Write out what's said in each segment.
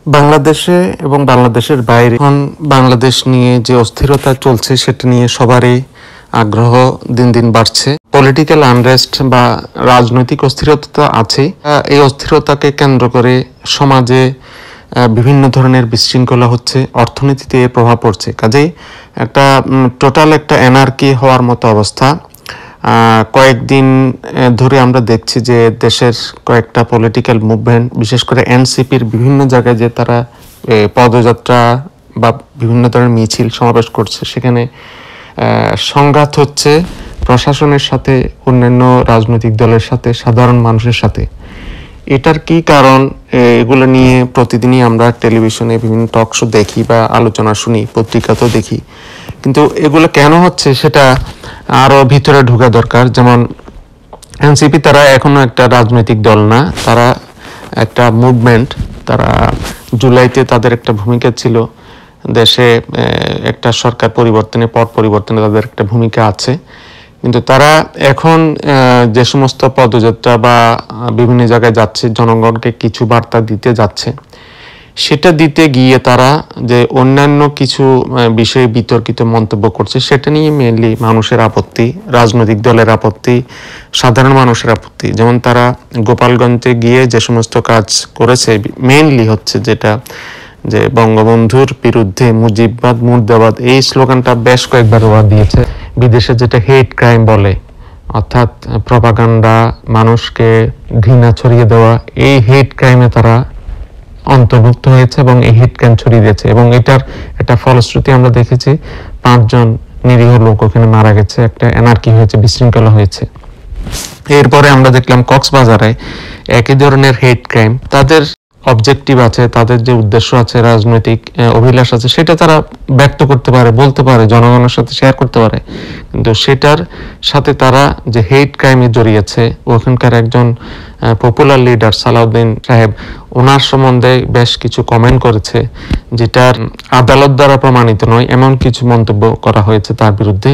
বাংলাদেশে এবং বাংলাদেশের বাইরে এখন বাংলাদেশ নিয়ে যে অস্থিরতা চলছে সেটা নিয়ে সবারই আগ্রহ দিন দিন বাড়ছে। পলিটিক্যাল আনরেস্ট বা রাজনৈতিক অস্থিরতা আছে। এই অস্থিরতাকে কেন্দ্র করে সমাজে বিভিন্ন ধরনের বিশৃঙ্খলা হচ্ছে, অর্থনীতিতে এর প্রভাব পড়ছে। কাজেই একটা টোটাল একটা এনার্কি হওয়ার মতো অবস্থা। কয়েকদিন ধরে আমরা দেখছি যে দেশের কয়েকটা পলিটিক্যাল মুভমেন্ট, বিশেষ করে এনসিপির বিভিন্ন জায়গায় যে তারা পদযাত্রা বা বিভিন্ন ধরনের মিছিল সমাবেশ করছে, সেখানে সংঘাত হচ্ছে প্রশাসনের সাথে, অন্যান্য রাজনৈতিক দলের সাথে, সাধারণ মানুষের সাথে। এটার কি কারণ, এগুলো নিয়ে প্রতিদিনই আমরা টেলিভিশনে বিভিন্ন টক শো দেখি বা আলোচনা শুনি, পত্রিকাতেও দেখি। কিন্তু এগুলো কেন হচ্ছে সেটা আরো ভিতরে ঢোকা দরকার। যেমন এনসিপি তারা এখনো একটা রাজনৈতিক দল না, তারা একটা মুভমেন্ট। তারা জুলাইতে তাদের একটা ভূমিকা ছিল, দেশে একটা সরকার পরিবর্তনে, পট পরিবর্তনে তাদের একটা ভূমিকা আছে। কিন্তু তারা এখন যে সমস্ত পদযাত্রা বা বিভিন্ন জায়গায় যাচ্ছে, জনগণকে কিছু বার্তা দিতে যাচ্ছে, সেটা দিতে গিয়ে তারা যে অন্যান্য কিছু বিষয়ে বিতর্কিত মন্তব্য করছে, সেটা নিয়ে মেইনলি মানুষের আপত্তি, রাজনৈতিক দলের আপত্তি, সাধারণ মানুষের আপত্তি। যেমন তারা গোপালগঞ্জে গিয়ে যে সমস্ত কাজ করেছে, মেইনলি হচ্ছে যেটা যে বঙ্গবন্ধুর বিরুদ্ধে মুজিববাদ মুর্দাবাদ এই স্লোগানটা বেশ কয়েকবার ওরা দিয়েছে। বিদেশে যেটা হেট ক্রাইম বলে, অর্থাৎ প্রপাগান্ডা, মানুষকে ঘৃণা ছড়িয়ে দেওয়া, এই হেট ক্রাইমে তারা অন্তর্ভুক্ত হয়েছে এবং এই হেট ক্রাইম ছড়িয়ে দিয়েছে। এবং এটার একটা ফলশ্রুতি আমরা দেখেছি, 5 জন নিরীহ লোক ওখানে মারা গেছে, একটা এনার্কি হয়েছে, বিশৃঙ্খলা হয়েছে। এরপরে আমরা দেখলাম কক্সবাজারে একই ধরনের হেট ক্রাইম। তাদের অবজেক্টিভ আছে, তাদের যে উদ্দেশ্য আছে, রাজনৈতিক অভিলাষ আছে, সেটা তারা ব্যক্ত করতে পারে, বলতে পারে, জনগণের সাথে শেয়ার করতে পারে। কিন্তু সেটার সাথে তারা যে হেট ক্রাইমে জড়িয়েছে, ওখানকার একজন পপুলার লিডার সালাউদ্দিন সাহেব, ওনার সম্বন্ধে বেশ কিছু কমেন্ট করেছে, যেটার আদালত দ্বারা প্রমাণিত নয়, এমন কিছু মন্তব্য করা হয়েছে তার বিরুদ্ধে।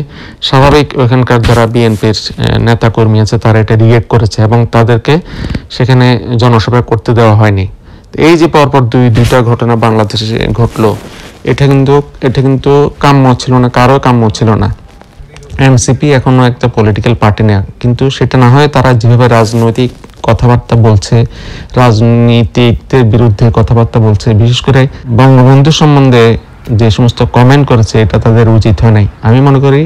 স্বাভাবিক ওখানকার যারা বিএনপির নেতাকর্মী আছে তারা এটা রিয়েক্ট করেছে এবং তাদেরকে সেখানে জনসভা করতে দেওয়া হয়নি। এই যে পরপর দুইটা ঘটনা বাংলাদেশে ঘটলো, এটা কিন্তু কাম্য ছিল না, কারো কাম্য ছিল না। এনসিপি এখনো একটা পলিটিক্যাল পার্টি না, কিন্তু সেটা না হয় তারা যেভাবে রাজনৈতিক কথাবার্তা বলছে, রাজনীতিকদের বিরুদ্ধে কথাবার্তা বলছে, বিশেষ করে বঙ্গবন্ধু সম্বন্ধে যে সমস্ত কমেন্ট করেছে, এটা তাদের উচিত হয় নাই। আমি মনে করি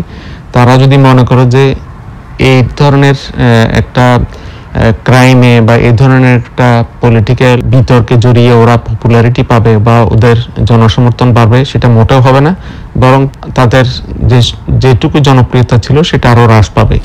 তারা যদি মনে করে যে এই ধরনের একটা ক্রাইমে বা এই ধরনের একটা পলিটিক্যাল বিতর্কে জড়িয়ে ওরা পপুলারিটি পাবে বা ওদের জনসমর্থন বাড়বে, সেটা মোটেও হবে না, বরং তাদের যেটুকু জনপ্রিয়তা ছিল সেটা আরো হ্রাস পাবে।